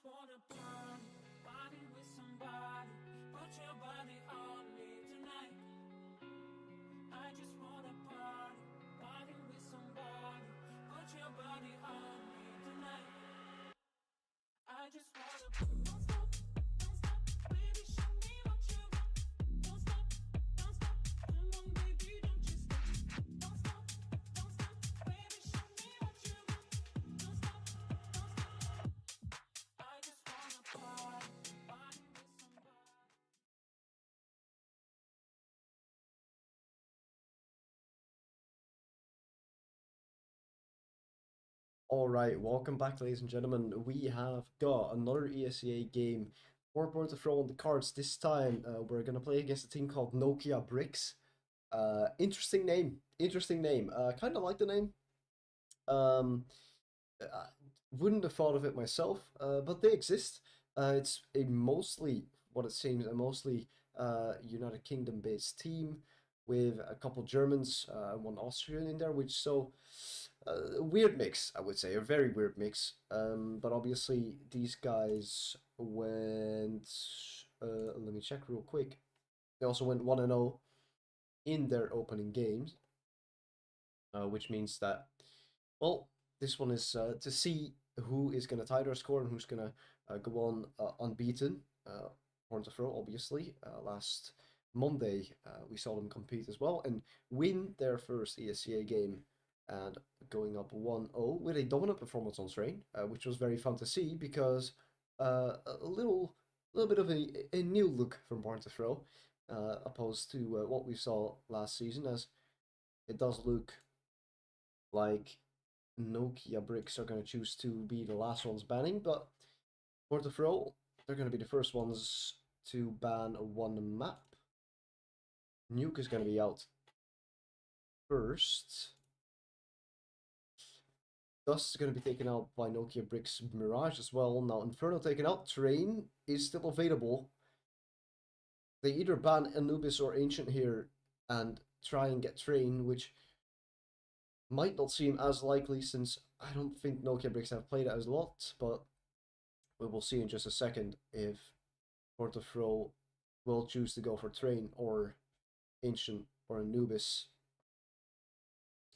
wanna party, party with somebody. Put your body on me tonight. I just wanna party, party with somebody. Put your body on me tonight. I just wanna don't stop, baby, show me what you got. Don't stop, come on, baby, don't you stop. Don't stop, baby, show me what you got. Don't stop, I just wanna party, party with somebody. All right, welcome back, ladies and gentlemen. We have got another ESEA game for Born2Throw on the cards. This time, we're gonna play against a team called NokiaBricks. Interesting name. Interesting name. Kind of like the name. Um, I wouldn't have thought of it myself, but they exist. It's a mostly, what it seems, a mostly United Kingdom-based team with a couple Germans and one Austrian in there, which so a weird mix, I would say, a very weird mix. But obviously these guys went. Let me check real quick. They also went 1-0 in their opening games, which means that, well, this one is to see who is going to tie their score and who's going to go on unbeaten. Born2Throw, obviously. Last Monday, we saw them compete as well and win their first ESCA game and going up 1-0 with a dominant performance on Train, which was very fun to see because a little bit of a new look from Born2Throw, opposed to what we saw last season, as it does look like NokiaBricks are going to choose to be the last ones banning, but Born2Throw, they're going to be the first ones to ban one map. Nuke is going to be out first. Dust is going to be taken out by NokiaBricks Mirage as well. Now Inferno taken out. Terrain is still available. They either ban Anubis or Ancient here and try and get Terrain, which might not seem as likely since I don't think NokiaBricks have played it as a lot, but we will see in just a second if Born2Throw will choose to go for Terrain or Ancient or Anubis.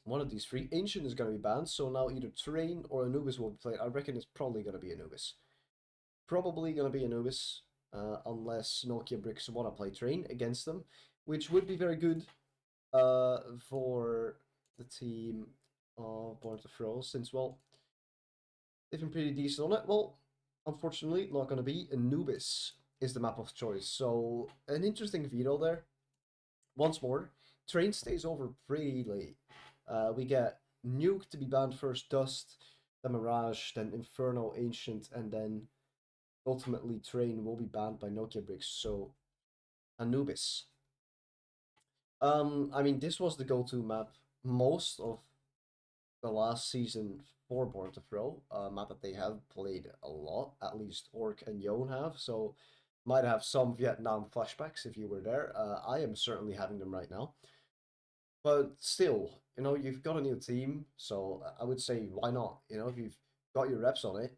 One of these three. Ancient is going to be banned, so now either Terrain or Anubis will be played. I reckon it's probably going to be Anubis. Probably going to be Anubis, unless NokiaBricks want to play Terrain against them, which would be very good for the team of Born2Throw, since, well, they've been pretty decent on it. Well, unfortunately, not going to be. Anubis is the map of choice, so an interesting veto there. Once more, Terrain stays over pretty late. We get Nuke to be banned first, Dust, then Mirage, then Inferno, Ancient, and then ultimately Terrain will be banned by NokiaBricks. So Anubis. I mean, this was the go-to map most of the last season for Born2Throw, a map that they have played a lot, at least Orc and Yon have, so might have some Vietnam flashbacks if you were there. I am certainly having them right now. But still, you've got a new team, so I would say why not? If you've got your reps on it,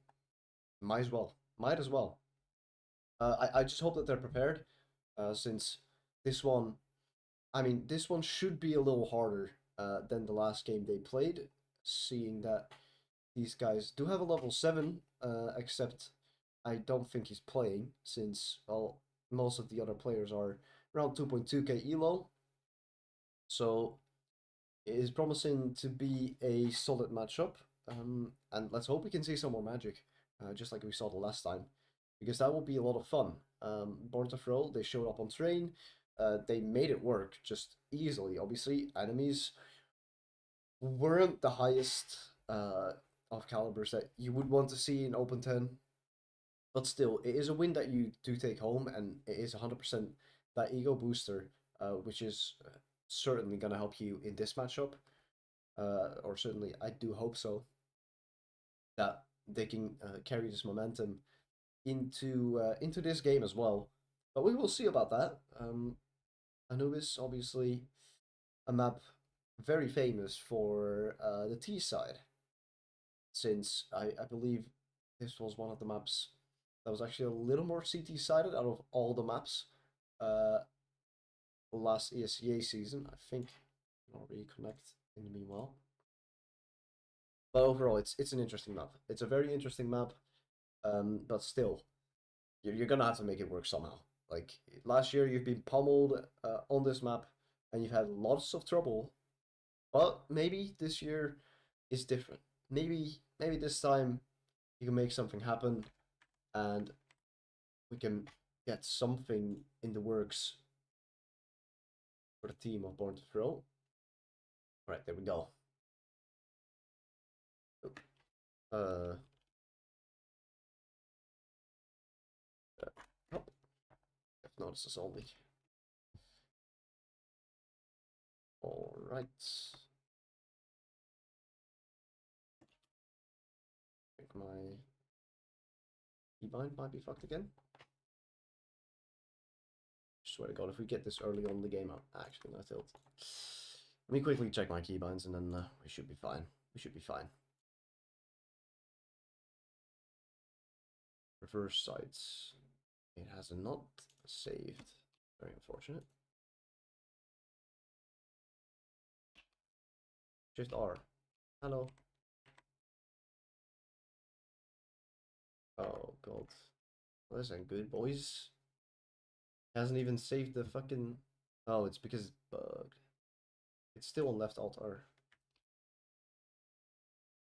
might as well. Might as well. I just hope that they're prepared, since this one, I mean, this one should be a little harder than the last game they played, seeing that these guys do have a level 7, except I don't think he's playing, since, well, most of the other players are around 2.2k elo. So it is promising to be a solid matchup, and let's hope we can see some more magic, just like we saw the last time, because that will be a lot of fun. Born2Throw, they showed up on Train, they made it work just easily. Obviously, enemies weren't the highest of calibers that you would want to see in Open 10, but still, it is a win that you do take home, and it is 100% that ego booster, which is certainly going to help you in this matchup, or certainly I do hope so, that they can carry this momentum into this game as well. But we will see about that. Anubis, obviously, a map very famous for the T side, since I believe this was one of the maps that was actually a little more CT sided out of all the maps. Uh, last ESEA season, I think. I'll reconnect in the meanwhile. But overall, it's an interesting map. It's a very interesting map, but still, you're gonna have to make it work somehow. Like last year, you've been pummeled on this map, and you've had lots of trouble. But maybe this year is different. Maybe this time you can make something happen, and we can get something in the works for the team of Born2Throw. All right, there we go. Uh, oh, I've noticed this only. All right. I think my keybind might be fucked again. Swear to God, if we get this early on in the game, I'm actually gonna tilt. Let me quickly check my keybinds, and then we should be fine. We should be fine. Reverse sights. It has not saved. Very unfortunate. Shift R. Hello. Oh God. Well, this ain't good, boys. Hasn't even saved the fucking. Oh, it's because it's bugged. It's still on left alt R.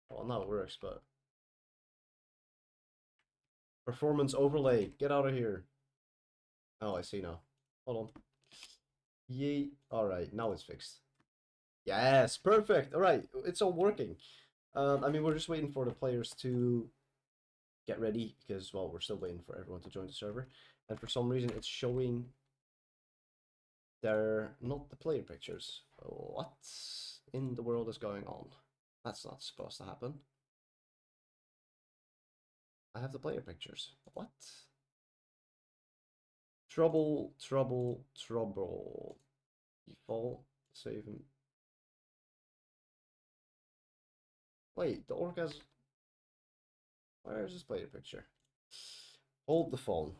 Well, now it works, but performance overlay. Get out of here. Oh, I see now. Hold on. Yay. All right, now it's fixed. Yes, perfect. All right, it's all working. I mean, we're just waiting for the players to get ready because, well, we're still waiting for everyone to join the server. And for some reason, it's showing they're not the player pictures. What in the world is going on? That's not supposed to happen. I have the player pictures. What? Trouble, trouble, trouble. Default, save him. Wait, the orc has. Where is this player picture? Hold the phone.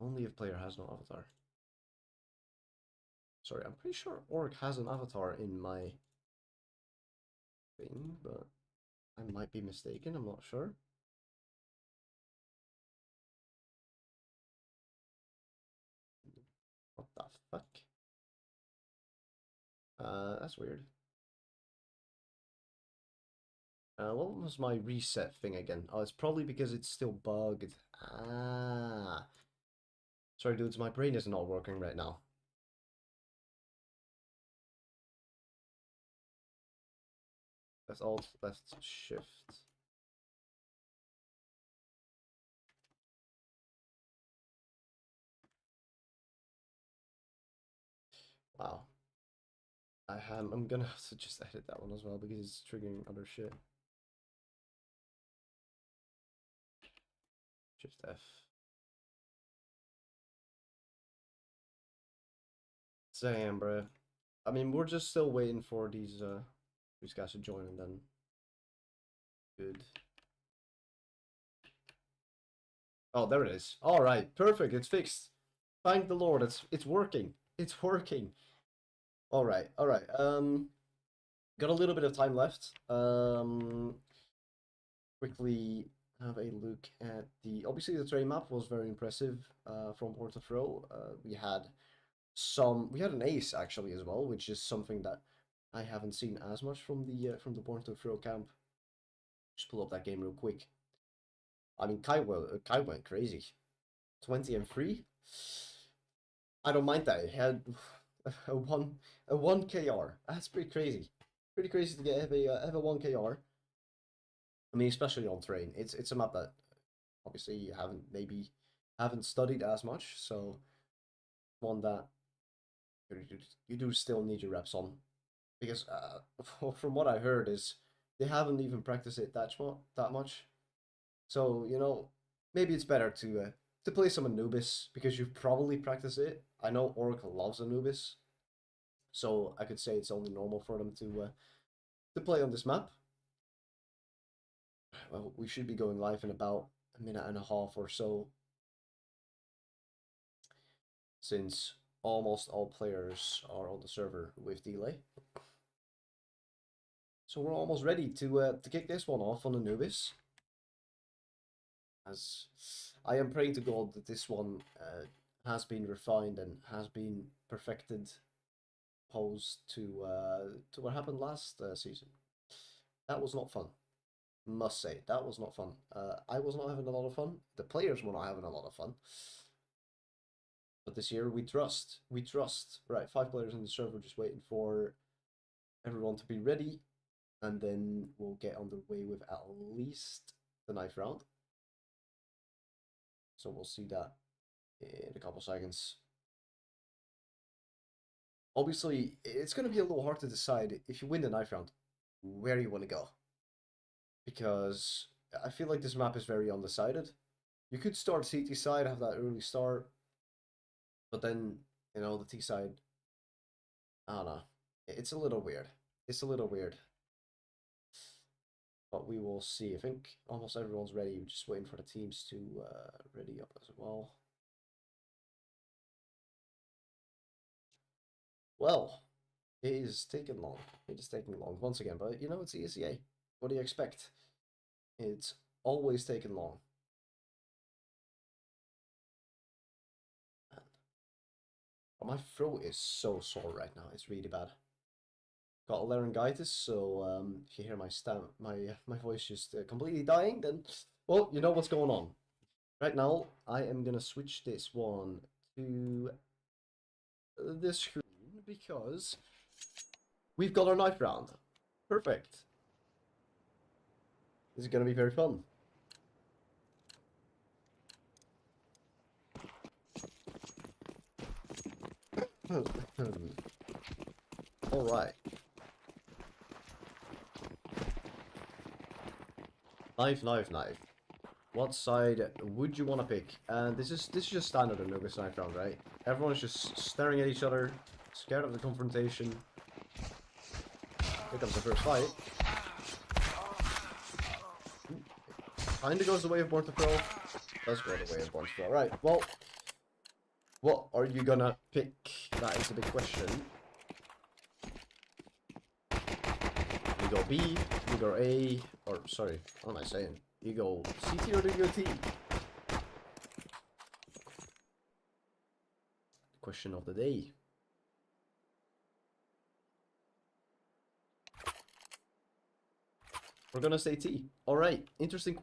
Only if player has no avatar. Sorry, I'm pretty sure orc has an avatar in my thing, but I might be mistaken. I'm not sure. What the fuck? That's weird. What was my reset thing again? Oh, it's probably because it's still bugged. Ah. Sorry, dudes, my brain is not working right now. Left alt, left shift. Wow. I'm gonna have to just edit that one as well because it's triggering other shit. Shift F. Damn, bro. I mean, we're just still waiting for these guys to join, and then good. Oh, there it is. All right, perfect. It's fixed. Thank the Lord. It's working. It's working. All right, all right. Got a little bit of time left. Quickly have a look at the. Obviously, the terrain map was very impressive. From Born2Throw, we had an ace actually as well, which is something that I haven't seen as much from the Born2Throw camp. Just pull up that game real quick. I mean, Kai went crazy. 20 and 3. I don't mind that. He had a 1 KR. That's pretty crazy. Pretty crazy to have a 1 KR. I mean, especially on terrain. It's a map that obviously you haven't studied as much, so one that you do still need your reps on, because from what I heard is they haven't even practiced it that much. So maybe it's better to play some Anubis because you've probably practiced it. I know Oracle loves Anubis, so I could say it's only normal for them to play on this map. well, we should be going live in about a minute and a half or so, since almost all players are on the server with delay. So we're almost ready to kick this one off on Anubis. As I am praying to God that this one has been refined and has been perfected, opposed to what happened last season. That was not fun. Must say, that was not fun. I was not having a lot of fun. The players were not having a lot of fun. But this year we trust. We trust. Right, 5 players in the server just waiting for everyone to be ready. And then we'll get underway with at least the 9th round. So we'll see that in a couple seconds. Obviously, it's going to be a little hard to decide if you win the 9th round, where you want to go. Because I feel like this map is very undecided. You could start CT side, have that early start. But then, you know, the T side, I don't know. It's a little weird. It's a little weird. But we will see. I think almost everyone's ready. We're just waiting for the teams to ready up as well. Well, it is taking long. It is taking long once again. But, you know, it's ESEA. What do you expect? It's always taking long. My throat is so sore right now. It's really bad. Got laryngitis, so if you hear my voice just completely dying, then well, you know what's going on. Right now, I am gonna switch this one to this screen because we've got our 9th round. Perfect. This is gonna be very fun. All right. Knife. What side would you want to pick? And this is just standard in Anubis 9th round, right? Everyone's just staring at each other, scared of the confrontation. Here comes the first fight. Kinda goes the way of Born2Throw. Does go the way of Born2Throw. Right, well, what are you gonna pick? That is a big question. You go B, you go A, or sorry, what am I saying? You go CT or do you go T? Question of the day. We're gonna say T. Alright, interesting.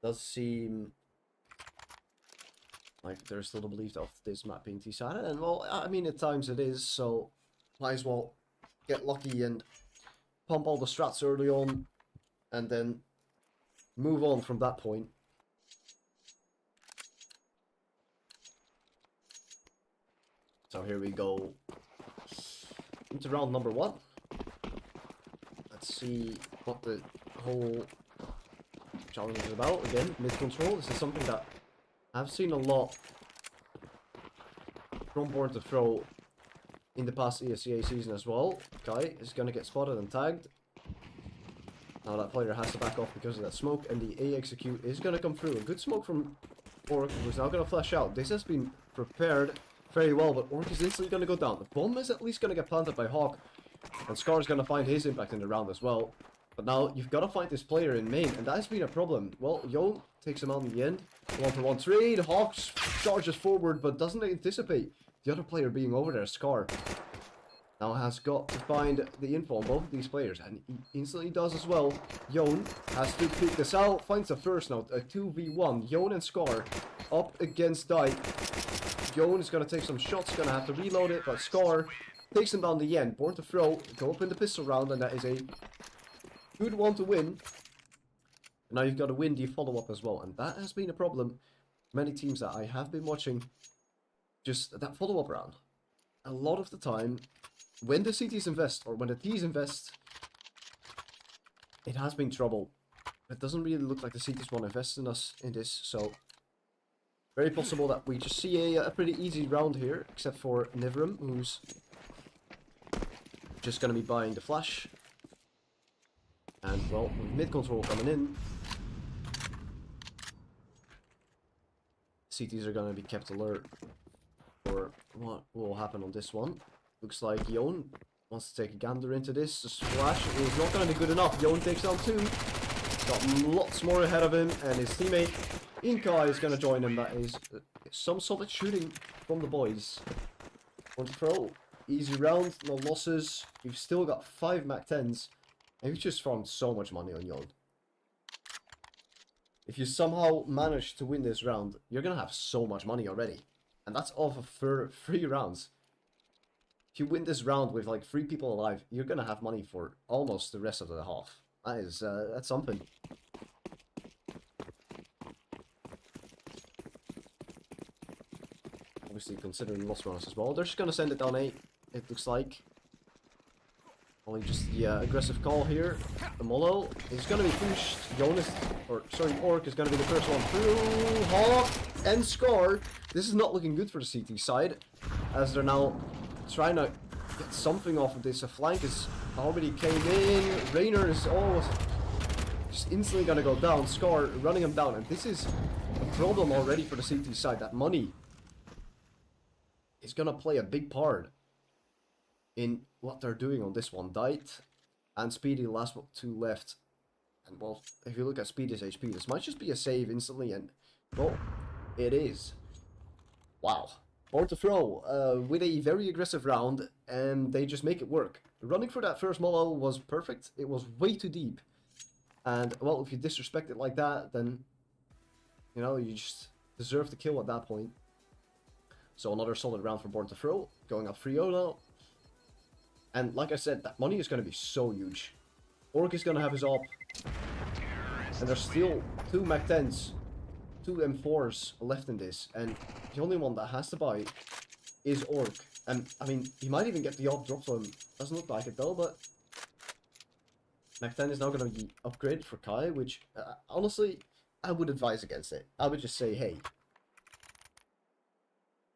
Does seem like there's still the belief of this map being T-sided, and well, I mean at times it is, so might as well get lucky and pump all the strats early on, and then move on from that point. So here we go into round number 1. Let's see what the whole challenge is about. Again, mid-control. This is something that I've seen a lot from Born2Throw in the past ESEA season as well. Guy is going to get spotted and tagged. Now that player has to back off because of that smoke, and the A execute is going to come through. A good smoke from Orc, who's now going to flash out. This has been prepared very well, but Orc is instantly going to go down. The bomb is at least going to get planted by Hawk, and Scar is going to find his impact in the round as well. But now you've got to find this player in main, and that's been a problem. Well, Yon takes him out in the end. 1-for-1 trade. Hawk charges forward, but doesn't anticipate the other player being over there. Scar now has got to find the info on both of these players, and he instantly does as well. Yon has to pick this out, finds the first note, a 2v1. Yon and Scar up against Dyke. Yon is going to take some shots, going to have to reload it, but Scar takes him down the end. Born2Throw go up in the pistol round, and that is a good one to win. Now you've got to win the follow-up as well, and that has been a problem. Many teams that I have been watching, just that follow-up round. A lot of the time, when the CTs invest, or when the Ts invest, it has been trouble. It doesn't really look like the CTs want to invest in us in this, so very possible that we just see a pretty easy round here, except for Nivram, who's just going to be buying the flash. And, well, with mid-control coming in, CTs are going to be kept alert for what will happen on this one. Looks like Yon wants to take a gander into this. The splash is not going to be good enough. Yon takes down 2. Got lots more ahead of him, and his teammate Inkai is going to join him. That is some solid shooting from the boys. Born2Throw, easy round, no losses. You've still got 5 Mac 10s, and you've just farmed so much money on Yon. If you somehow manage to win this round, you're going to have so much money already. And that's off of 3 rounds. If you win this round with like 3 people alive, you're going to have money for almost the rest of the half. That is, that's something. Obviously considering lost runners as well. They're just going to send it down 8, it looks like. Only just the aggressive call here. The Molo is going to be pushed. Orc is going to be the first one through. Hawk and score. This is not looking good for the CT side, as they're now trying to get something off of this. A flank is already came in. Rainer is almost just instantly going to go down. Scar running him down, and this is a problem already for the CT side. That money is going to play a big part in what they're doing on this one. Dight and Speedy, the last 2 left. And well, if you look at Speedy's HP, this might just be a save instantly, and well, it is. Wow. Born2Throw with a very aggressive round, and they just make it work. Running for that first Molo was perfect. It was way too deep. And well, if you disrespect it like that, then you know, you just deserve the kill at that point. So another solid round for Born2Throw, going up 3-0 now. And like I said, that money is going to be so huge. Orc is going to have his op. And there's still 2 Mac 10s, 2 M4s left in this. And the only one that has to buy is Orc. And I mean, he might even get the op dropped on him. Doesn't look like it though, but Mac 10 is now going to be upgraded for Kai, which honestly, I would advise against it. I would just say, hey.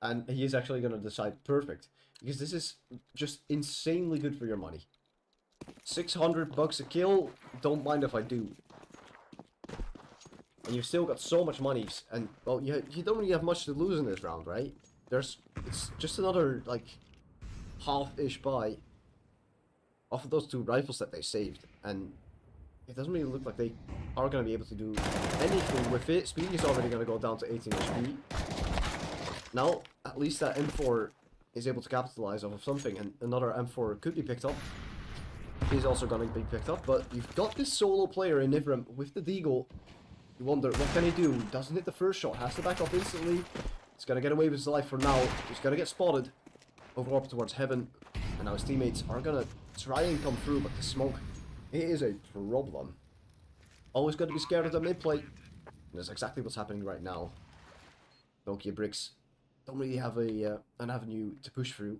And he is actually going to decide perfect. Because this is just insanely good for your money. $600 a kill, don't mind if I do. And you've still got so much money, and well, you don't really have much to lose in this round, right? It's just another, like, half-ish buy off of those 2 rifles that they saved, and it doesn't really look like they are going to be able to do anything with it. Speedy is already going to go down to 18 HP. Now, at least that M4 is able to capitalize off of something, and another M4 could be picked up. He's also going to be picked up, but you've got this solo player in Nivram with the Deagle. You wonder, what can he do? Doesn't hit the first shot, has to back up instantly. He's going to get away with his life for now. He's going to get spotted over up towards heaven, and now his teammates are going to try and come through, but the smoke, it is a problem. Always got to be scared of the mid-play, and that's exactly what's happening right now. NokiaBricks don't really have an avenue to push through,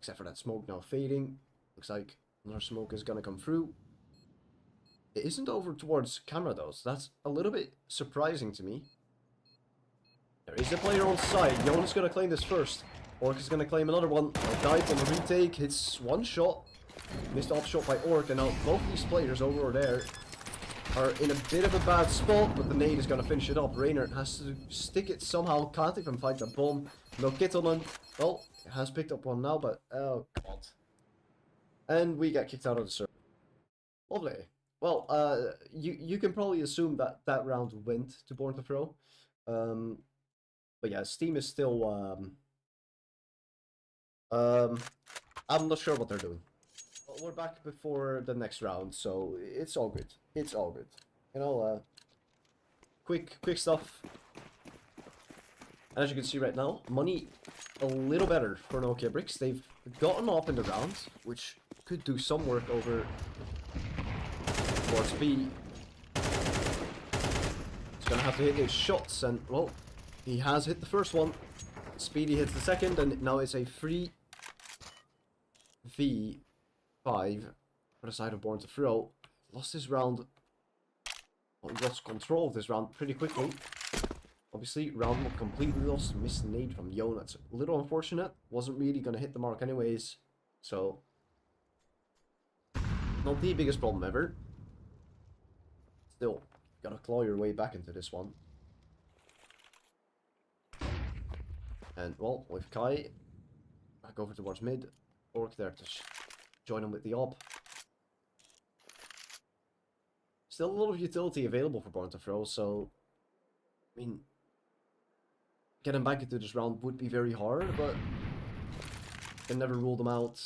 except for that smoke now fading. Looks like another smoke is gonna come through. It isn't over towards camera though, so that's a little bit surprising to me. There is a player on side. Yon is gonna claim this first. Orc is gonna claim another one. Dive on the retake, hits 1 shot. Missed off shot by Orc, and now both these players over there are in a bit of a bad spot, but the nade is going to finish it up. Rainer has to stick it somehow, can't even fight the bomb. No kit on him. Well, has picked up one now, but oh god. And we get kicked out of the server. Lovely. Well, you can probably assume that that round went to Born2Throw. But yeah, Steam is still I'm not sure what they're doing. We're back before the next round, so it's all good. It's all good. You know, quick stuff. And as you can see right now, money a little better for NokiaBricks. They've gotten up in the round, which could do some work over towards B. He's gonna have to hit his shots, and well, he has hit the first one. Speedy hits the second, and now it's a 3v5 for the side of Born2Throw. Lost this round. Well, he lost control of this round pretty quickly. Obviously, round one completely lost. Missed nade from Yon. That's a little unfortunate. Wasn't really going to hit the mark anyways. So, not the biggest problem ever. Still, gotta claw your way back into this one. And, well, with Kai, back over towards mid. Orc there to join him with the op. Still a lot of utility available for Born2Throw, so... I mean... Getting back into this round would be very hard, but... Can never rule them out.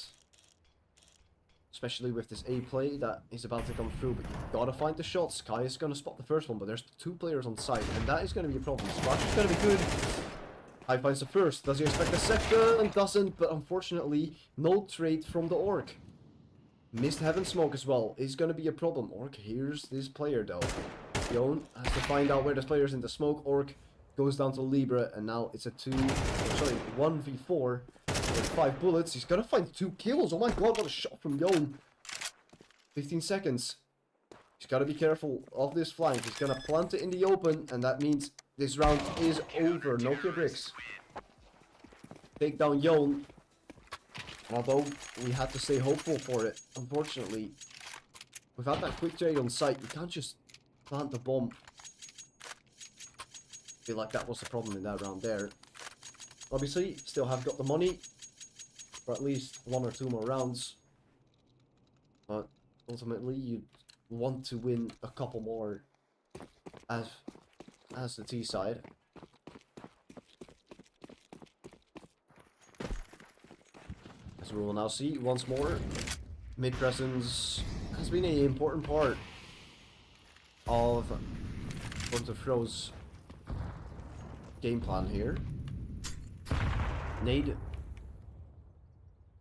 Especially with this A play that is about to come through, but you gotta find the shots. Kai is gonna spot the first one, but there's 2 players on site, and that is gonna be a problem. Splash is gonna be good. Kai finds the first. Does he expect the second? Doesn't, but unfortunately, no trade from the Orc. Missed Heaven Smoke as well. Is gonna be a problem. Orc here's this player though. Yon has to find out where this player is in the smoke. Orc goes down to Libra, and now it's a 1v4 with 5 bullets. He's gonna find 2 kills. Oh my god, what a shot from Yon. 15 seconds. He's gotta be careful of this flank. He's gonna plant it in the open, and that means this round is over. NokiaBricks take down Yon. Although we had to stay hopeful for it, unfortunately, without that quick trade on site, you can't just plant the bomb. I feel like that was the problem in that round there. Obviously, still have got the money for at least 1 or 2 more rounds, but ultimately you want to win a couple more as the T side. As we will now see once more, mid presence has been an important part of Born2Throw's game plan here. Nade.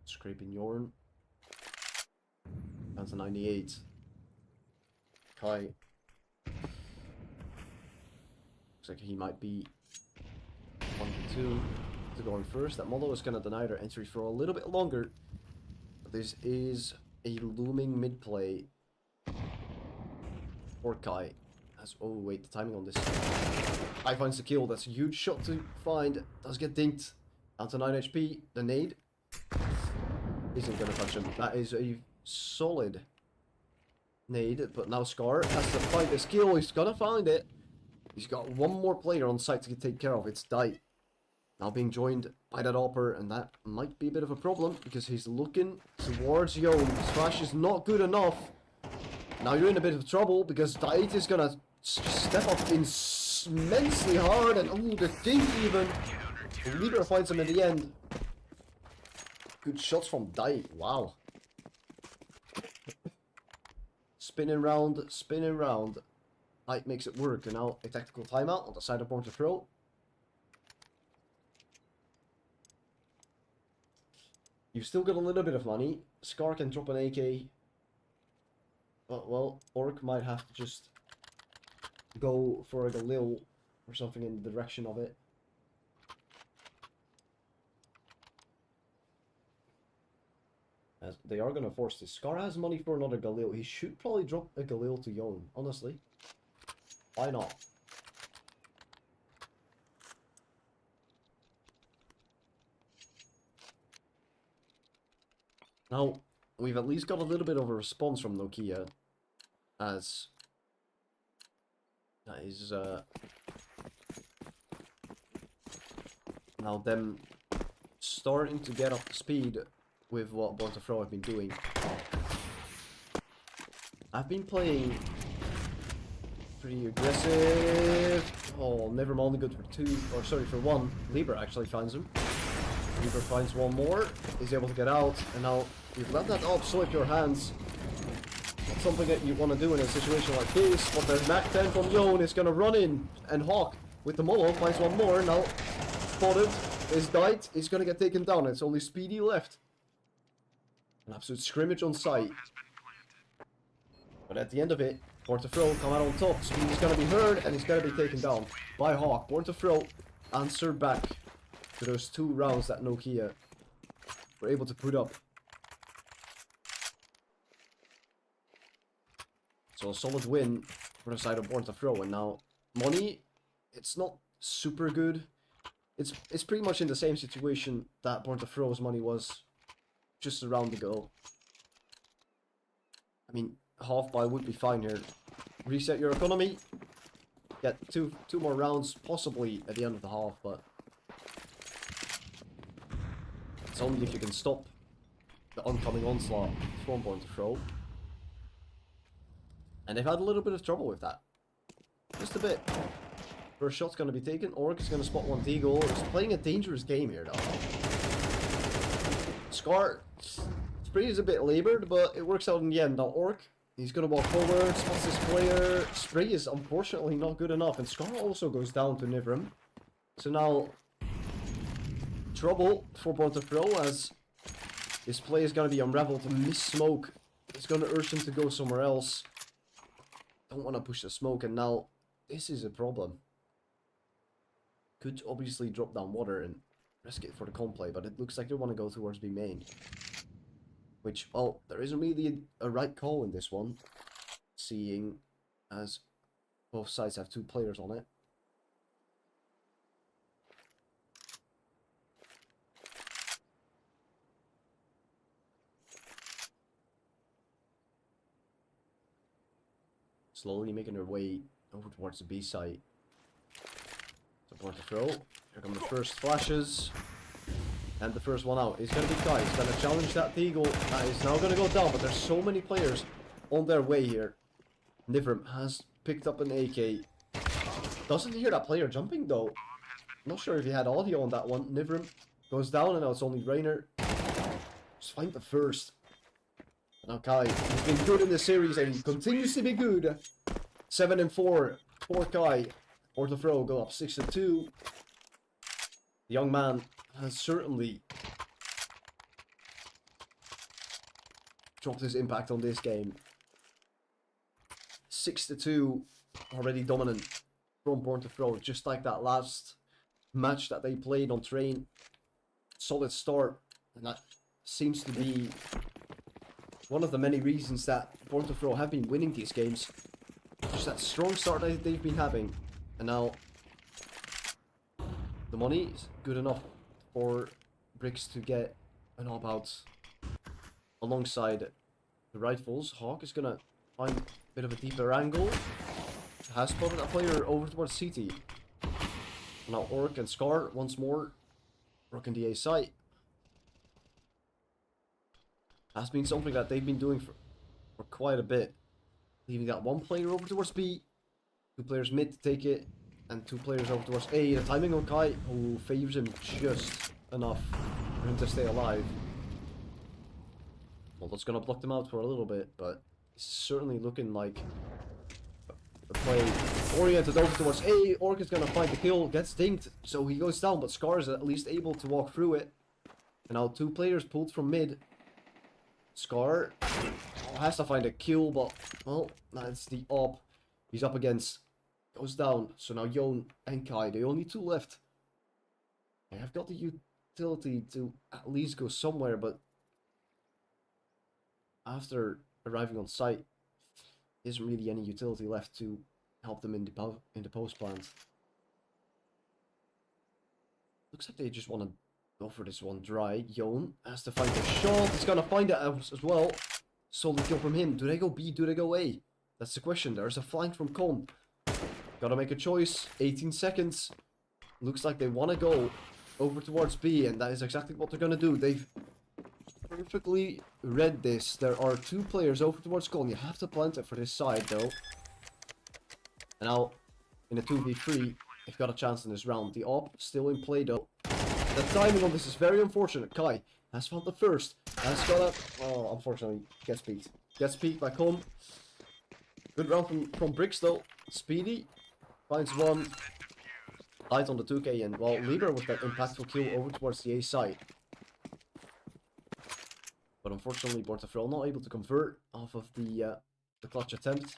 Scraping Yorn. Down to 98. Kai. Looks like he might be 1v2 to go in first. That Molo is going to deny their entry for a little bit longer. But this is a looming mid play for Kai. Oh wait, the timing on this. Kai finds the kill. That's a huge shot to find. Does get dinked. Down to 9 HP. The nade isn't going to touch him. That is a solid nade. But now Scar has to find this kill. He's going to find it. He's got 1 more player on site to take care of. It's Dai. Now being joined by that Opper, and that might be a bit of a problem because he's looking towards Yon. Splash is not good enough. Now you're in a bit of trouble because Dai is going to step up immensely hard, and oh, the dink even. Libra finds him in the end. Good shots from Dai. Wow. Spinning round, spinning round. Dai makes it work, and now a tactical timeout on the side of Born2Throw. You've still got a little bit of money. Scar can drop an AK. But, well, Orc might have to just go for a Galil or something in the direction of it. As they are going to force this. Scar has money for another Galil. He should probably drop a Galil to Yon, honestly. Why not? Now, we've at least got a little bit of a response from Nokia, as that is now them starting to get up to speed with what Born2Throw have been doing. I've been playing pretty aggressive. Oh, never mind, good for 2, or sorry, for 1. Libra actually finds him. Libra finds 1 more, is able to get out, and now you've let that op slip your hands. Not something that you want to do in a situation like this, but the Mac 10 from Yon is going to run in, and Hawk with the Molo finds 1 more, now spotted, is died, he's going to get taken down, it's only Speedy left. An absolute scrimmage on site. But at the end of it, Born2Throw come out on top, Speedy's going to be heard, and he's going to be taken down by Hawk. Born2Throw answer back to those 2 rounds that Nokia were able to put up. So a solid win for the side of Born2Throw, and now money, it's not super good. It's pretty much in the same situation that Born2Throw's money was just a round ago. I mean, half buy would be fine here. reset your economy. Get two more rounds, possibly at the end of the half, but it's only if you can stop the oncoming onslaught from Born2Throw. And they've had a little bit of trouble with that. Just a bit. First shot's going to be taken. Orc is going to spot one Deagle. He's playing a dangerous game here, though. Scar, Spree is a bit labored, but it works out in the end. Now, Orc, he's going to walk forward, spots this player. Spree is unfortunately not good enough, and Scar also goes down to Nivram. So now, trouble for Born2Throw, as his play is going to be unraveled. Miss smoke is going to urge him to go somewhere else. Don't want to push the smoke, and now this is a problem. Could obviously drop down water and risk it for the comp play, but it looks like they want to go towards B main. Which, well, there isn't really a right call in this one, seeing as both sides have two players on it. Slowly making their way over towards the B site. So Born2Throw. Here come the first flashes. And the first one out. He's going to be Kai. He's going to challenge that Deagle. That is now going to go down, but there's so many players on their way here. Nivram has picked up an AK. Doesn't hear that player jumping though. Not sure if he had audio on that one. Nivram goes down, and now it's only Rainer. Just find the first. Now Kai, he's been good in this series and he continues to be good. 7-4 for Kai. Born2Throw go up 6-2. The young man has certainly dropped his impact on this game. 6-2, already dominant from Born2Throw, just like that last match that they played on Train. Solid start, and that seems to be one of the many reasons that Born2Throw have been winning these games. Just that strong start that they've been having. And now the money is good enough for Bricks to get an all-out alongside the rifles. Hawk is gonna find a bit of a deeper angle. Has spotted that player over towards CT. Now Orc and Scar once more rocking the A site. Has been something that they've been doing for quite a bit. Leaving that one player over towards B, two players mid to take it, and two players over towards A. The timing on Kai, who favors him just enough for him to stay alive. Well, that's gonna block them out for a little bit, but it's certainly looking like the play oriented over towards A. Orc is gonna find the kill, gets dinged, so he goes down, but Scar is at least able to walk through it. And now two players pulled from mid. Scar has to find a kill, but, well, that's the op he's up against. Goes down. So now Yon and Kai, the only two left. They have got the utility to at least go somewhere, but after arriving on site, there isn't really any utility left to help them in the post plant. Looks like they just want to go for this one dry. Yon has to find a shot. He's gonna find it as well. Solid kill from him. Do they go B? Do they go A? That's the question. There's a flank from Con. Gotta make a choice. 18 seconds. Looks like they want to go over towards B, and that is exactly what they're gonna do. They've perfectly read this. There are two players over towards Con. You have to plant it for this side, though. And now, in a 2v3, they've got a chance in this round. The op still in play, though. The timing on this is very unfortunate. Kai has found the first. Has got a... Oh, unfortunately, gets peeked. Gets peeked by Com. Good round from Bricks, though. Speedy finds one. Light on the 2k, and, well, Lieber with that impactful kill over towards the A side. But unfortunately, Born2Throw not able to convert off of the clutch attempt.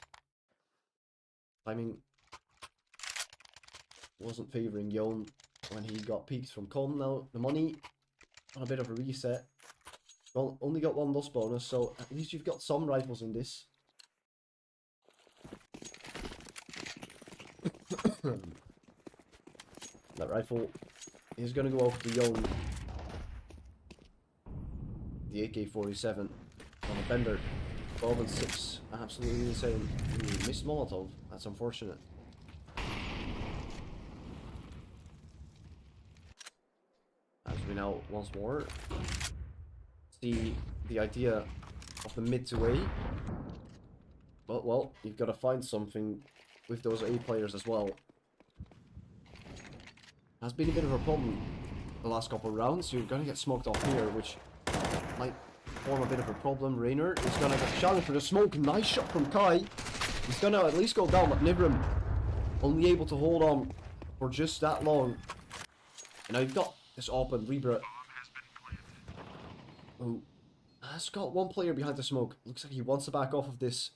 Timing wasn't favouring Yon when he got peeked from Con. Now the money on a bit of a reset. Well, only got one loss bonus, so at least you've got some rifles in this. That rifle is going to go over to Yon. The AK-47 on a bender. 12 and 6. Absolutely insane. Ooh, missed Molotov. That's unfortunate. As we now once more see the idea of the mid to A. But well, you've got to find something with those A players as well. Has been a bit of a problem the last couple of rounds. You're gonna get smoked off here, which might form a bit of a problem. Rainer is gonna get challenged for the smoke. Nice shot from Kai. He's gonna at least go down, but Nivram only able to hold on for just that long. And now you've got this open Libra, who has got one player behind the smoke. Looks like he wants to back off of this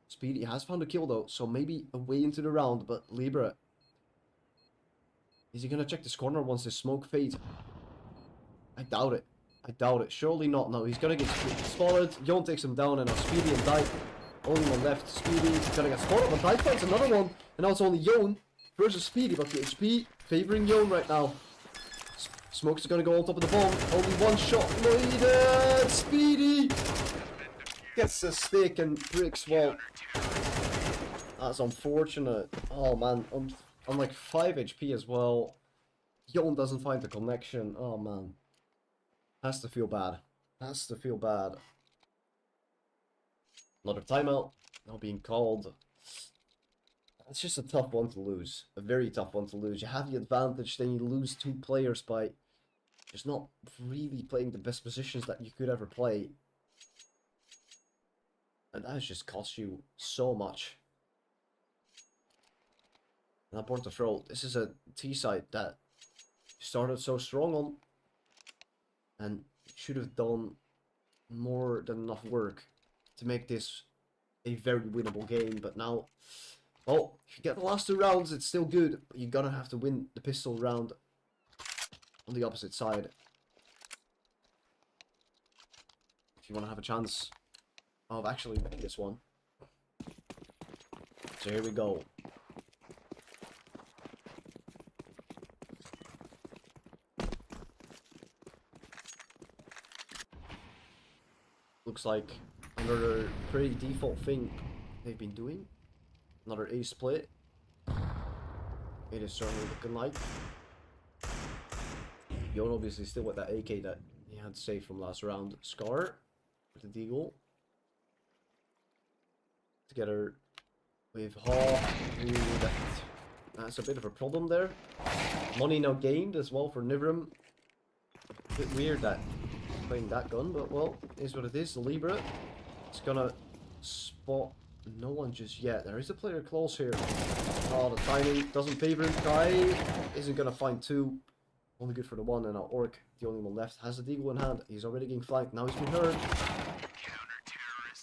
speed. He has found a kill though, so maybe a way into the round, but Libra, is he gonna check this corner once this smoke fades? I doubt it. I doubt it. Surely not. No, he's gonna get spotted. Yon takes him down, and now Speedy and Dyke. Only one left. Speedy's gonna get spotted, but Dyke finds another one. And now it's only Yon versus Speedy, but the HP favoring Yon right now. Smoke's gonna go on top of the bomb. Only one shot. Needed. Speedy gets the stick and bricks. Well, that's unfortunate. Oh man, I'm like 5 HP as well. Yon doesn't find the connection. Oh man. Has to feel bad. Has to feel bad. Another timeout now being called. It's just a tough one to lose. A very tough one to lose. You have the advantage, then you lose 2 players by just not really playing the best positions that you could ever play. And that has just cost you so much. Now Born2Throw, this is a T site that you started so strong on. And should have done more than enough work to make this a very winnable game. But now, well, if you get the last 2 rounds, it's still good. But you're gonna have to win the pistol round on the opposite side if you want to have a chance of actually winning this one. So here we go. Looks like another pretty default thing they've been doing. Another A split. It is certainly looking like. Yon obviously still with that AK that he had saved from last round. Scar with the deagle. Together with Haw. That's a bit of a problem there. Money now gained as well for Nivram. A bit weird that playing that gun, but well, is what it is. Libra, it's gonna spot no one just yet. There is a player close here. Oh, the timing doesn't favor him. Kai isn't gonna find 2. Only good for the 1, and now Orc, the only one left, has the deagle in hand. He's already getting flanked. Now he's been hurt.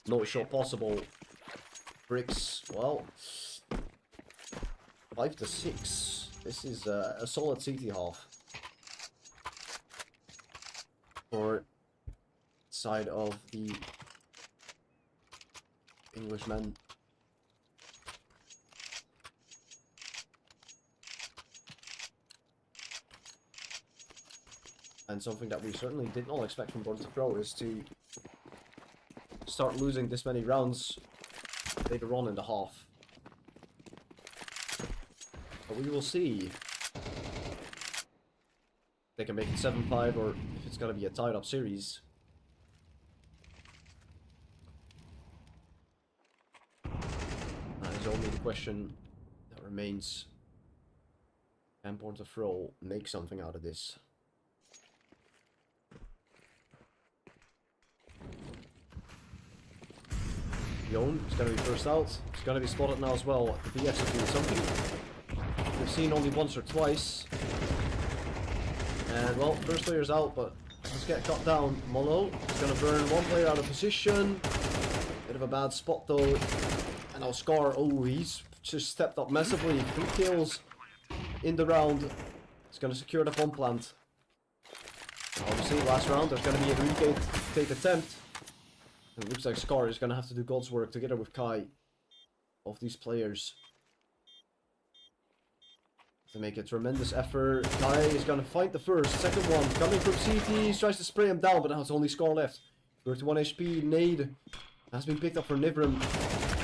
No shot possible. Bricks, well, 5 to 6. This is a solid CT half for side of the Englishmen. And something that we certainly did not expect from Born2Throw is to start losing this many rounds later on in the half. But we will see if they can make it 7-5 or if it's going to be a tied up series. That is only the question that remains. Can Born2Throw make something out of this? Yon is going to be first out. He's going to be spotted now as well. The BX is doing something we've seen only once or twice. And well, first player's out, but let's get cut down. Mono is going to burn 1 player out of position. Bit of a bad spot though. And now Scar, oh, he's just stepped up massively. 3 kills in the round. He's going to secure the bomb plant. Obviously, last round there's going to be a retake attempt. And it looks like Scar is going to have to do God's work together with Kai of these players to make a tremendous effort. Kai is going to fight the first. Second one coming from CT. He tries to spray him down, but now it's only Scar left. 31 HP. Nade has been picked up for Nivram.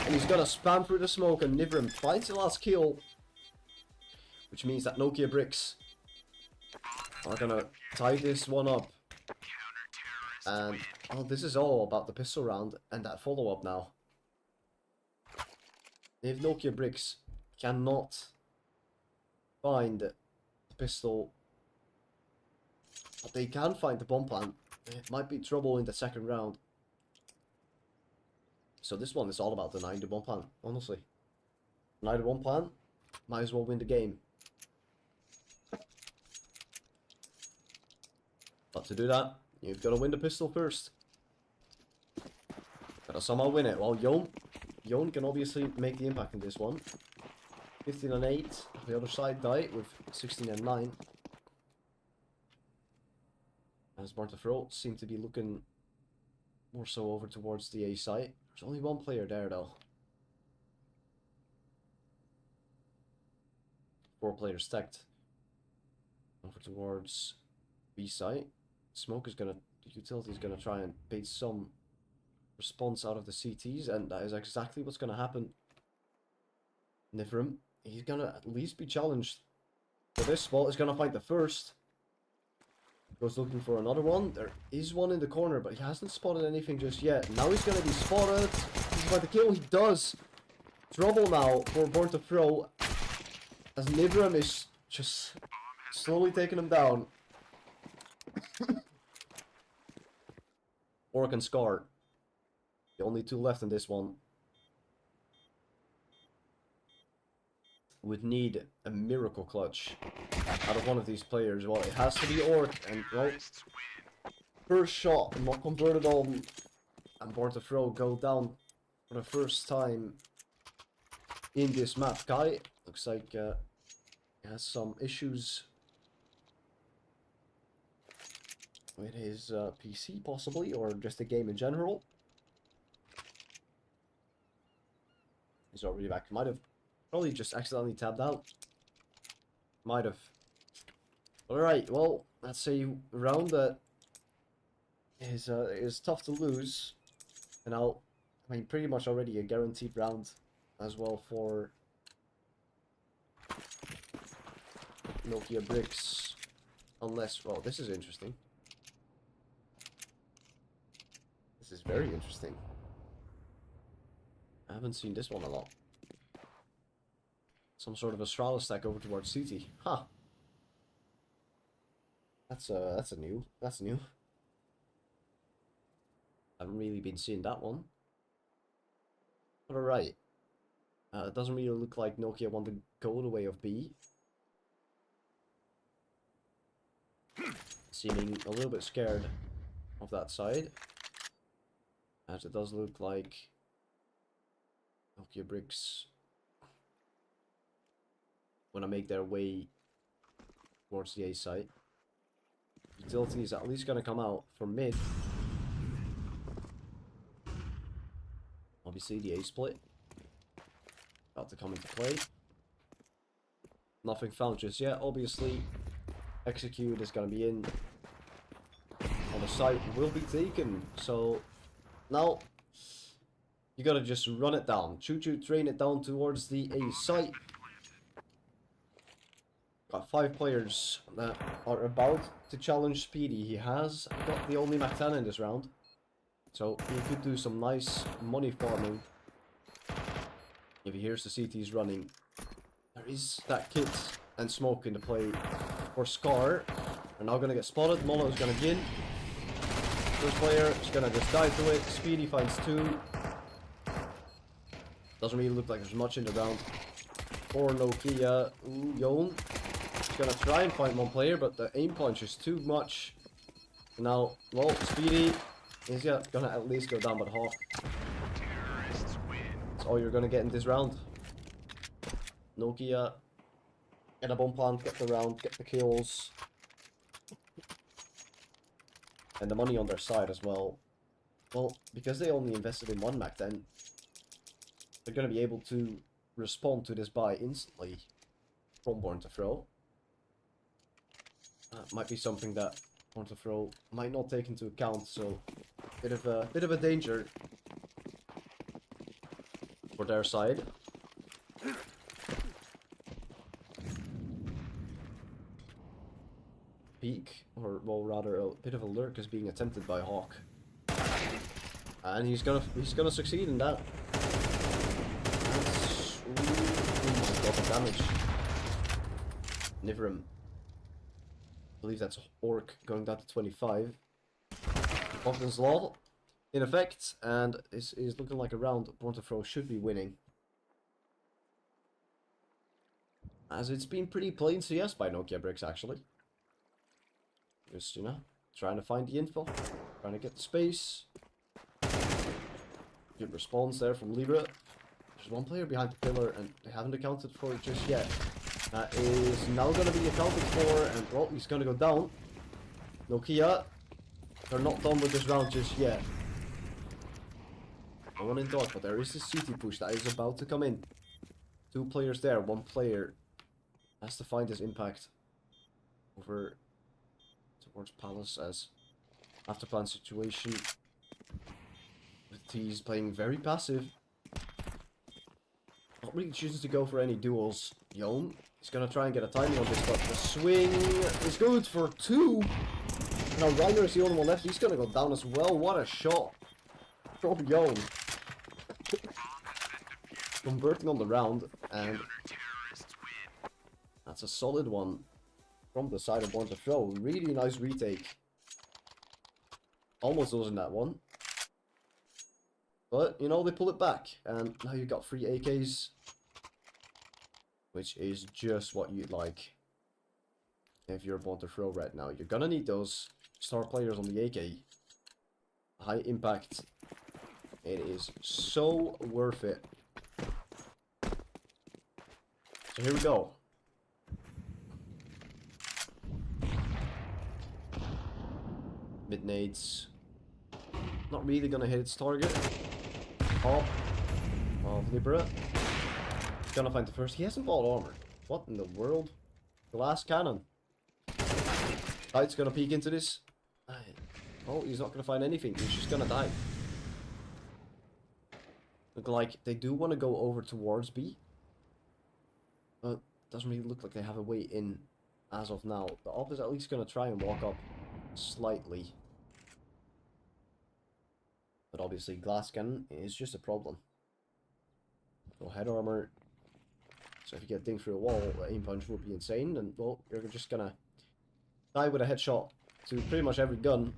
And he's gonna spam through the smoke, and Nivram finds the last kill. Which means that NokiaBricks are gonna tie this one up. And, oh, this is all about the pistol round and that follow-up now. If NokiaBricks cannot find the pistol, but they can find the bomb plant, it might be trouble in the second round. So this one is all about denying the bomb plant, honestly. Deny the bomb plant, might as well win the game. But to do that, you've got to win the pistol first. Gotta somehow win it. Well, Yon can obviously make the impact in this one. 15 and 8. The other side died with 16 and 9. As Born2Throw seem to be looking more so over towards the A side. There's only one player there though. 4 players stacked. Over towards B side. Smoke is gonna, the utility is gonna try and bait some response out of the CTs, and that is exactly what's gonna happen. Nivram, he's gonna at least be challenged for this spot. He's gonna find the first. Goes looking for another one. There is one in the corner, but he hasn't spotted anything just yet. Now he's gonna be spotted. He's about to kill. He does. Trouble now for Born2Throw, as Nivram is just slowly taking him down. Orc and Scar, the only 2 left in this one. Would need a miracle clutch out of one of these players. Well, it has to be Orc, and well, first shot not converted on, and Born2Throw go down for the first time in this map. Kai looks like he has some issues with his PC possibly, or just the game in general. He's already back. Might have probably just accidentally tabbed out. Might have. Alright, well, that's a round that is tough to lose. And now, I mean, pretty much already a guaranteed round as well for NokiaBricks. Unless, well, this is interesting. This is very interesting. I haven't seen this one a lot. Some sort of Astralis stack over towards CT. Huh. That's new. That's new. Haven't really been seeing that one. But alright. It doesn't really look like Nokia want to go the way of B. Seeming a little bit scared of that side. As it does look like NokiaBricks want to make their way towards the A side. Utility is at least going to come out from mid. Obviously the A split about to come into play. Nothing found just yet. Obviously execute is going to be in. On the site will be taken. So now you gotta just run it down. Choo-choo train it down towards the A site. Got 5 players that are about to challenge Speedy. He has got the only Mac 10 in this round. So he could do some nice money farming. If he hears the CTs running. There is that kit and smoke in the play for Scar. They're now gonna get spotted. Molo is gonna gin. First player is gonna just dive to it. Speedy finds 2. Doesn't really look like there's much in the round for Nokia. Yon is gonna try and find 1 player, but the aim punch is too much. Now, well, Speedy is gonna at least go down by half. That's all you're gonna get in this round. Nokia get a bomb plant, get the round, get the kills. And the money on their side as well. Well, because they only invested in 1 Mac 10, they're going to be able to respond to this buy instantly from Born2Throw. Might be something that Born2Throw might not take into account, so bit of a danger for their side. Peek, or well, rather a bit of a lurk is being attempted by Hawk, and he's gonna succeed in that. That's, ooh, oh my god, the damage. Nivram. I believe that's Orc going down to 25. Hawkins Law in effect, and is looking like a round Born2Throw should be winning. As it's been pretty plain CS by NokiaBricks actually. Just, you know, trying to find the info, trying to get the space. Good response there from Libra. There's one player behind the pillar and they haven't accounted for it just yet. That is now going to be accounted for, and well, he's going to go down. Nokia, they're not done with this round just yet. No one in dark, but there is a CT push that is about to come in. 2 players there, 1 player has to find his impact over towards Palace as after plan situation. He's playing very passive. Not really choosing to go for any duels. Yon is going to try and get a timing on this, but the swing is good for 2. Now Reiner is the only one left. He's going to go down as well. What a shot from Yon. Converting on the round, and that's a solid one from the side of Born2Throw. Really nice retake. Almost losing that one. But, you know, they pull it back. And now you've got 3 AKs. Which is just what you'd like. If you're Born2Throw right now. You're gonna need those star players on the AK. High impact. It is so worth it. So here we go. Mid nades. Not really gonna hit its target. Top of Libra. Gonna find the first. He hasn't bought armor. What in the world? Glass cannon. Tight's gonna peek into this. Oh, he's not gonna find anything. He's just gonna die. Look like they do want to go over towards B. But doesn't really look like they have a way in as of now. The op is at least gonna try and walk up slightly. But obviously glass cannon is just a problem. So head armor. So if you get dinged through a wall, the aim punch would be insane. And well, you're just gonna die with a headshot to pretty much every gun.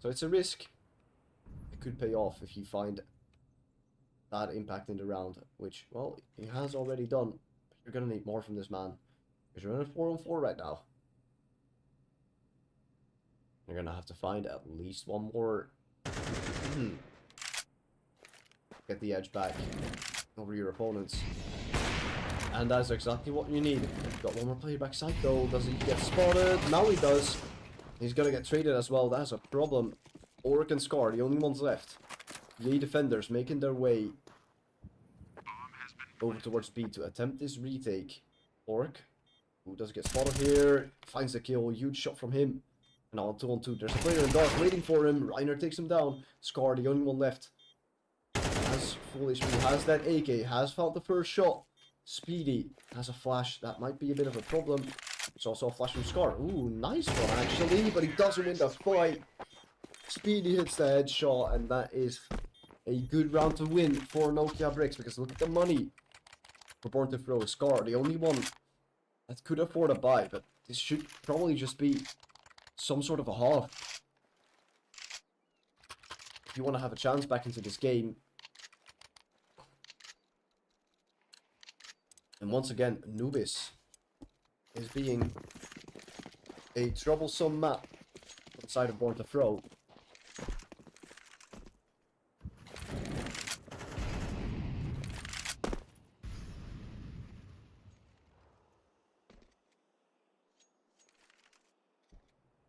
So it's a risk. It could pay off if you find that impact in the round. Which, well, he has already done. But you're gonna need more from this man. Because you're in a 4-on-4 right now. You're gonna have to find at least one more. Get the edge back over your opponents. And that's exactly what you need. Got one more player backside though. Does he get spotted? Now he does. He's gonna get traded as well. That's a problem. Orc and Scar, the only ones left. Yay defenders making their way over towards B to attempt this retake. Orc, who does get spotted here, finds the kill. Huge shot from him. And now 2-on-2. There's a player in dark waiting for him. Reiner takes him down. Scar, the only one left. Has full HP, has that AK, has found the first shot. Speedy has a flash. That might be a bit of a problem. It's also a flash from Scar. Ooh, nice one actually, but he doesn't win the fight. Speedy hits the headshot, and that is a good round to win for NokiaBricks, because look at the money for Born2Throw. Scar, the only one that could afford a buy, but this should probably just be some sort of a half. If you want to have a chance back into this game. And once again, Nubis is being a troublesome map outside of Born2Throw.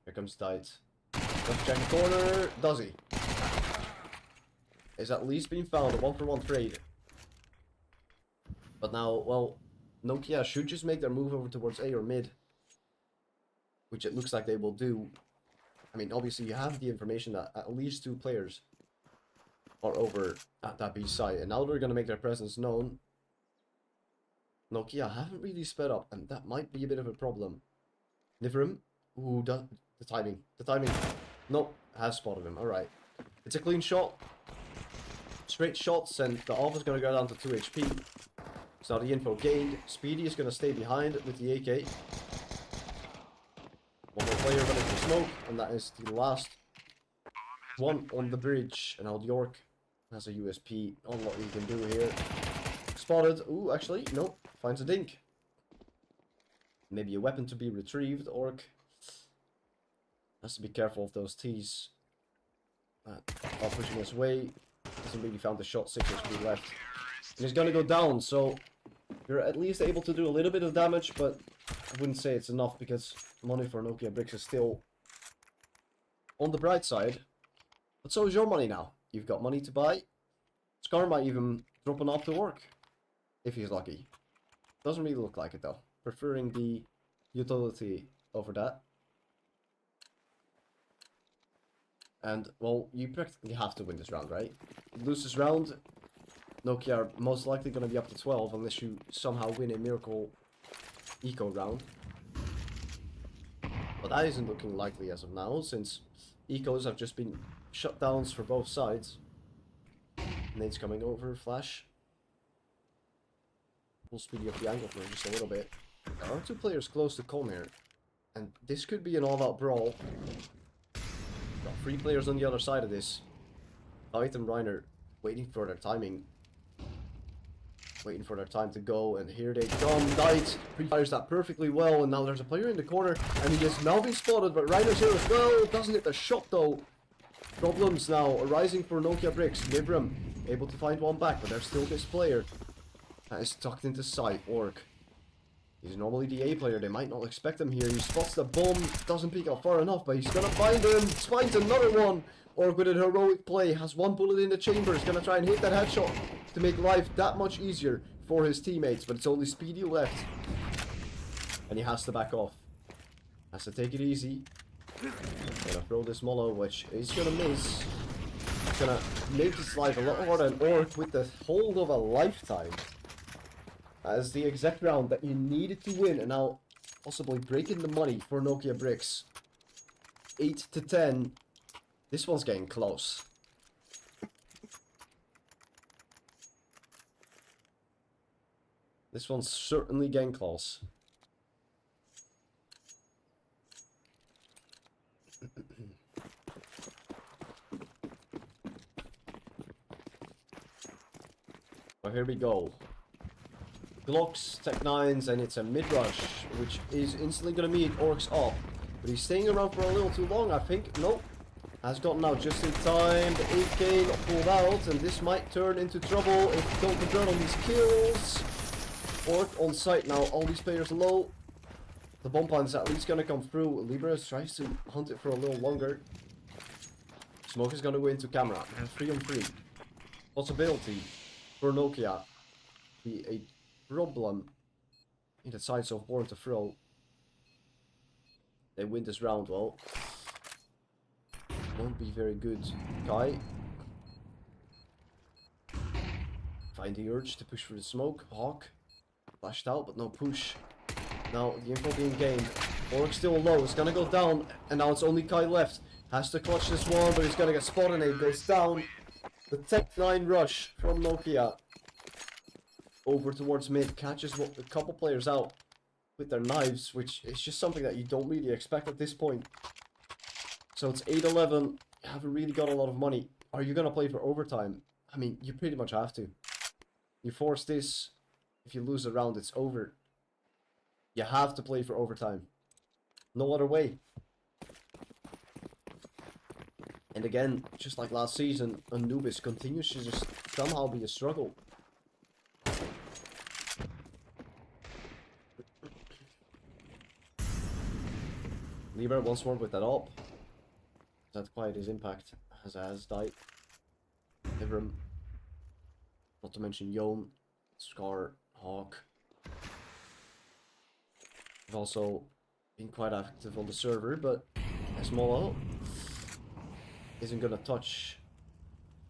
Here comes Dight. Let's check the corner. Does he? Is at least being found. A 1-for-1 trade. But now, well, Nokia should just make their move over towards A or mid. Which it looks like they will do. I mean, obviously you have the information that at least 2 players are over at that B site, and now they're going to make their presence known. Nokia haven't really sped up, and that might be a bit of a problem. Nivrim, ooh, the timing, Nope, has spotted him. All right, it's a clean shot, straight shots, and the AWP is going to go down to 2 HP. So the info gained. Speedy is going to stay behind with the AK. One more player running for smoke, and that is the last one on the bridge. And now York has a USP. Not a lot you can do here. Spotted. Ooh, actually, no. Finds a dink. Maybe a weapon to be retrieved. Orc has to be careful of those T's. While pushing his way. Hasn't really found the shot. 6 HP left. And he's going to go down, so you're at least able to do a little bit of damage, but I wouldn't say it's enough because money for NokiaBricks is still on the bright side. But so is your money now. You've got money to buy. Scar might even drop an AWP to work, if he's lucky. Doesn't really look like it though. Preferring the utility over that. And, well, you practically have to win this round, right? You lose this round, Nokia are most likely going to be up to 12 unless you somehow win a miracle eco round. But that isn't looking likely as of now, since ecos have just been shutdowns for both sides. Nade's coming over, flash. We'll speed up the angle for just a little bit. There are 2 players close to come here, and this could be an all-out brawl. Got 3 players on the other side of this. Knight and Reiner waiting for their timing. Waiting for their time to go, and here they come. Knight pre-fires that perfectly well, and now there's a player in the corner, and he is now being spotted, but Reiner's here as well. Doesn't hit the shot though. Problems now arising for NokiaBricks. Nibram able to find one back, but there's still this player that is tucked into sight. Orc. He's normally the A player. They might not expect him here. He spots the bomb, doesn't peek out far enough, but he's gonna find him. Finds another one. Orc with a heroic play, has 1 bullet in the chamber. He's gonna try and hit that headshot to make life that much easier for his teammates, but it's only Speedy left. And he has to back off. Has to take it easy. Gonna throw this Molo, which he's gonna miss. It's gonna make his life a lot harder, and Orc with the hold of a lifetime. As the exact round that you needed to win, and now possibly breaking the money for NokiaBricks. 8 to 10. This one's getting close. This one's certainly getting close. Well, here we go. Glocks, Tech 9s, and it's a mid-rush, which is instantly going to meet Orcs up. But he's staying around for a little too long, I think. Nope. Has gotten out just in time. The AK got pulled out, and this might turn into trouble if you don't convert on these kills. Orc on site now. All these players low. The bomb plan is at least going to come through. Libra tries to hunt it for a little longer. Smoke is going to go into camera. 3 on 3. Possibility for Nokia be a problem in the sides of Born2Throw. They win this round, well, won't be very good. Kai find the urge to push for the smoke. Hawk flashed out, but no push. Now the info being gained. Orc still low. It's gonna go down, and now it's only Kai left. Has to clutch this one, but he's gonna get spotted, and it goes down. The Tech 9 rush from Nokia over towards mid catches a couple players out with their knives, which is just something that you don't really expect at this point. So it's 8-11. You haven't really got a lot of money. Are you gonna play for overtime? I mean, you pretty much have to. You force this. If you lose a round, it's over. You have to play for overtime. No other way. And again, just like last season, Anubis continues to just somehow be a struggle. Lieber once more with that up. That's quite his impact has died. Ivram. Not to mention Yon, Scar, Hawk. I've also been quite active on the server, but Smolo isn't gonna touch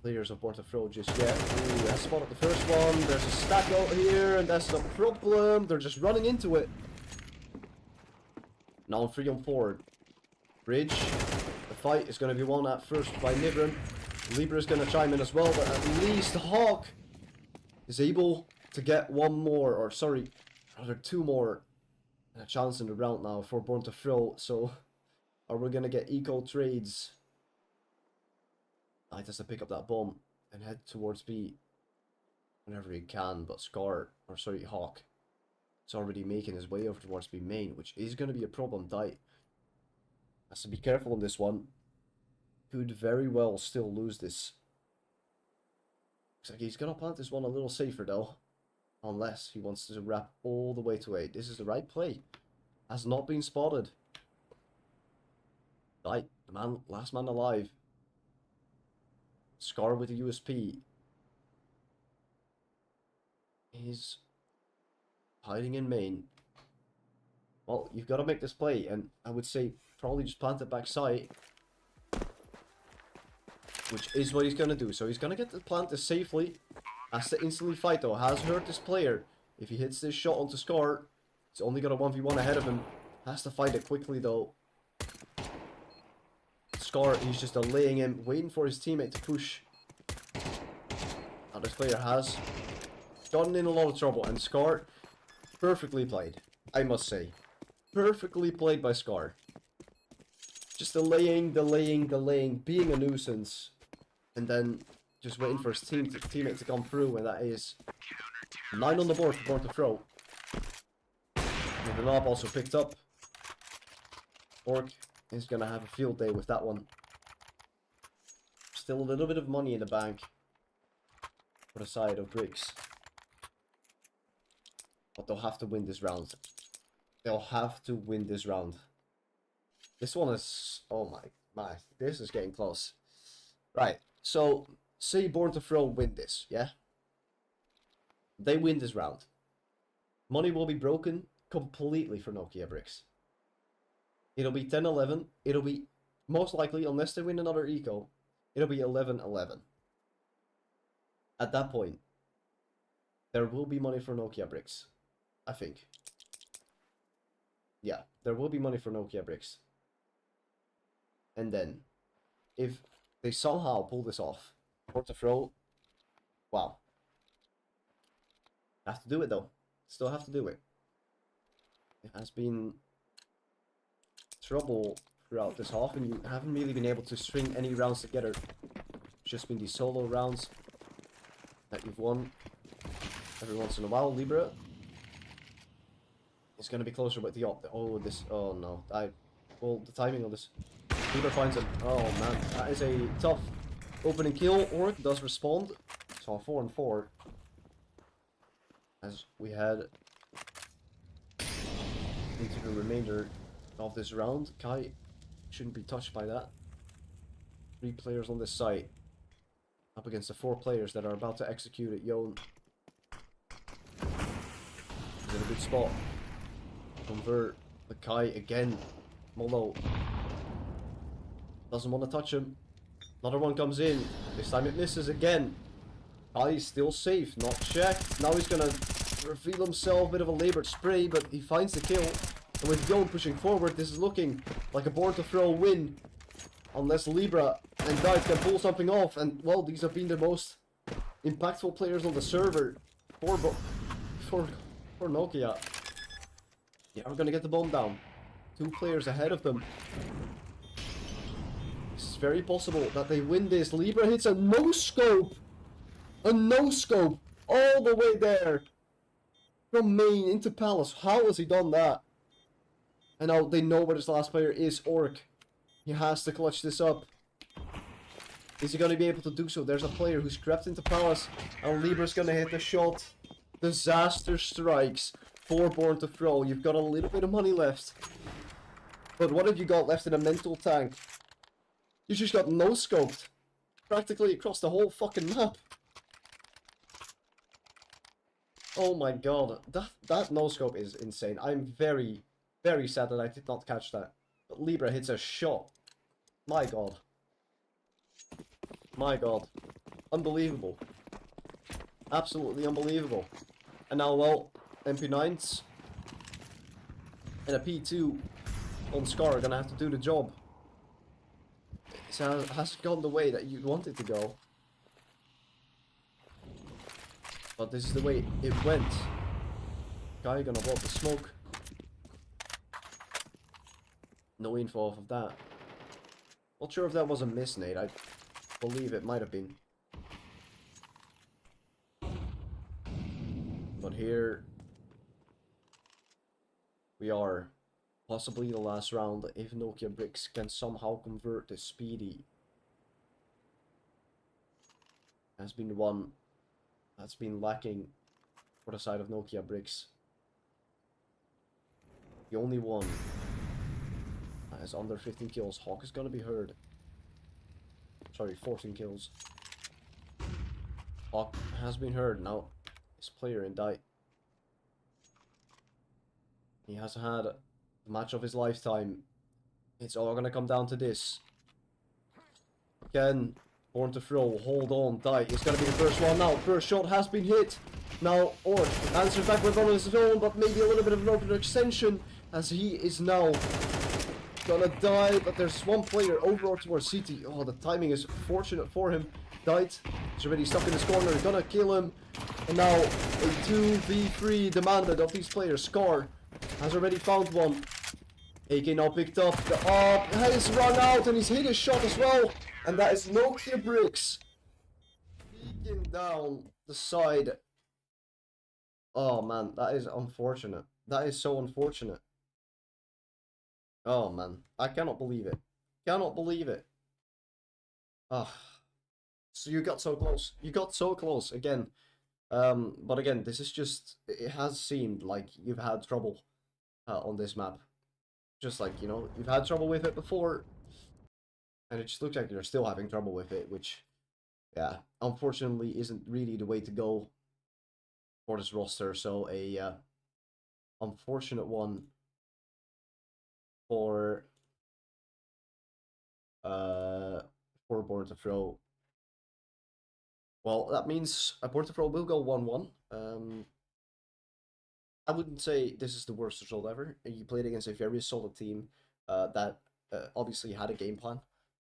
players of Born2Throw just yet. Ooh, I spotted the first one. There's a stack out here, and that's the problem. They're just running into it. Now 3 on 4. Bridge. The fight is going to be won at first by Nibran. Libra is going to chime in as well, but at least Hawk is able to get one more, or sorry, rather 2 more. And a chance in the round now for Born2Throw. So, are we going to get eco trades? I has to pick up that bomb and head towards B whenever he can, but Hawk is already making his way over towards B main, which is going to be a problem. Die has to be careful on this one. Could very well still lose this. Looks like he's going to plant this one a little safer though, unless he wants to wrap all the way to 8. This is the right play. Has not been spotted. Die, the man, last man alive. Scar with the USP is hiding in main. Well, you've got to make this play, and I would say probably just plant it backside, which is what he's going to do. So he's going to get the plant this safely. Has to instantly fight though. Has hurt this player. If he hits this shot onto Scar, he's only got a 1v1 ahead of him. Has to fight it quickly though. Scar, he's just delaying him, waiting for his teammate to push. Now this player has gotten in a lot of trouble, and Scar, perfectly played, I must say. Perfectly played by Scar. Just delaying, being a nuisance, and then just waiting for his teammate to come through, and that is 9 on the board for Born2Throw. And the knob also picked up. Orc is going to have a field day with that one. Still a little bit of money in the bank for the side of Bricks. But they'll have to win this round. They'll have to win this round. This one is... oh my. This is getting close. Right. So, say Born2Throw win this, yeah? They win this round. Money will be broken completely for NokiaBricks. It'll be 10-11. It'll be, most likely, unless they win another eco, it'll be 11-11. At that point, there will be money for NokiaBricks. I think. Yeah, there will be money for NokiaBricks. And then, if they somehow pull this off, Born2Throw, wow. Have to do it though. Still have to do it. It has been trouble throughout this half, and you haven't really been able to string any rounds together. It's just been these solo rounds that you've won every once in a while. Libra is going to be closer with the op. Oh, no. Well, the timing of this. Libra finds him. Oh man, that is a tough opening kill. Orc does respond. So 4 and 4. As we head into the remainder of this round. Kai shouldn't be touched by that. 3 players on this site up against the 4 players that are about to execute it. Yon is in a good spot. Convert the Kai again. Molo doesn't want to touch him. Another one comes in. This time it misses again. Kai still safe, not checked. Now he's gonna reveal himself, bit of a labored spray, but he finds the kill. And with Yon pushing forward, this is looking like a Born2Throw win. Unless Libra and Dive can pull something off. And, well, these have been the most impactful players on the server for Nokia. Yeah, we're gonna get the bomb down. 2 players ahead of them. It's very possible that they win this. Libra hits a no-scope. A no-scope all the way there. From main into Palace. How has he done that? And now they know where this last player is, Orc. He has to clutch this up. Is he going to be able to do so? There's a player who's crept into Palace. And Libra's going to hit the shot. Disaster strikes for Born2Throw. You've got a little bit of money left. But what have you got left in a mental tank? You just got no-scoped. Practically across the whole fucking map. Oh my god. That no-scope is insane. I'm very, very sad that I did not catch that. But Libra hits a shot. My god. My god. Unbelievable. Absolutely unbelievable. And now, well, MP9s and a P2 on Scar are gonna have to do the job. So it hasn't gone the way that you want it to go. But this is the way it went. Guy gonna blow up the smoke. No info off of that. Not sure if that was a miss, Nate. I believe it might have been. But here we are. Possibly the last round if NokiaBricks can somehow convert the Speedy. Has been one that's been lacking for the side of NokiaBricks. The only one that is under 15 kills. Hawk is gonna be heard. Sorry, 14 kills. Hawk has been heard. Now, this player in die. He has had the match of his lifetime. It's all gonna come down to this. Can Born2Throw hold on tight? It's gonna be the first one now. First shot has been hit. Now, Orc answers back with one on his own, but maybe a little bit of an open extension as he is now gonna die. But there's one player over towards CT. Oh, the timing is fortunate for him. Died. He's already stuck in his corner. Gonna kill him. And now a 2v3 demanded of these players. Scar has already found one. AK now picked up. The AWP has run out and he's hit his shot as well. And that is NokiaBricks peeking down the side. Oh man, that is unfortunate. That is so unfortunate. Oh man, I cannot believe it. Cannot believe it. Ah, so you got so close. You got so close again. But again, this is just. It has seemed like you've had trouble on this map. Just like, you know, you've had trouble with it before. And it just looks like you're still having trouble with it, which, yeah, unfortunately isn't really the way to go for this roster. So a unfortunate one for Born2Throw. Well, that means Born2Throw will go 1-1. I wouldn't say this is the worst result ever. You played against a very solid team that obviously had a game plan.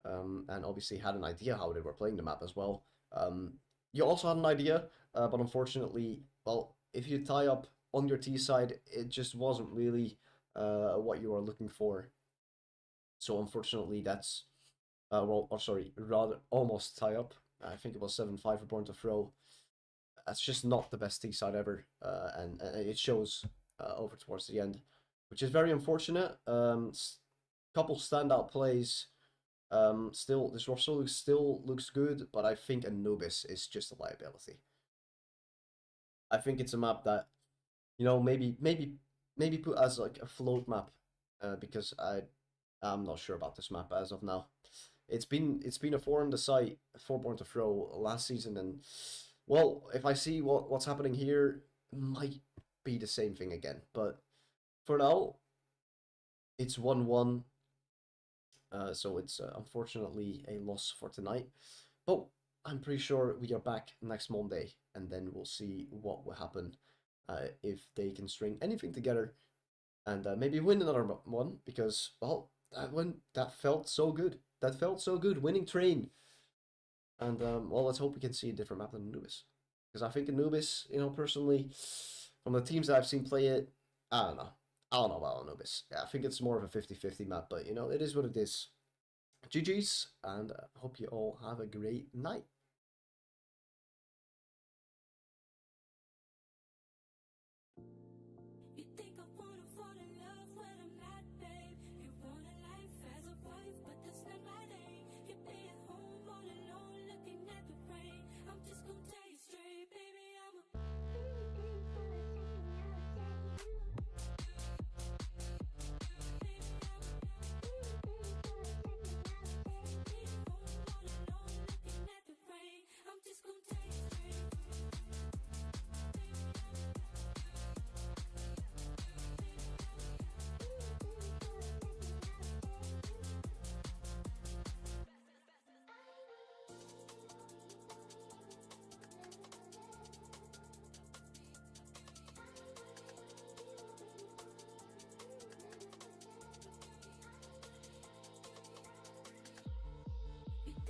And obviously had an idea how they were playing the map as well. You also had an idea, but unfortunately, well, if you tie up on your T side, it just wasn't really what you were looking for. So unfortunately, that's, rather almost tie up. I think it was 7-5 for Born2Throw. That's just not the best T side ever, and it shows over towards the end, which is very unfortunate. Couple standout plays. Still, this roster still looks good, but I think Anubis is just a liability. I think it's a map that, you know, maybe put as like a float map, because I'm not sure about this map as of now. It's been a thorn in the site for Born2Throw last season, and well, if I see what's happening here, it might be the same thing again. But for now, it's 1-1. So it's unfortunately a loss for tonight. But I'm pretty sure we are back next Monday, and then we'll see what will happen if they can string anything together and maybe win another one, because, well, that felt so good. That felt so good, winning Train. And, well, let's hope we can see a different map than Anubis. Because I think Anubis, you know, personally, from the teams that I've seen play it, I don't know. I don't know about Anubis. Yeah, I think it's more of a 50-50 map, but, you know, it is what it is. GG's, and hope you all have a great night.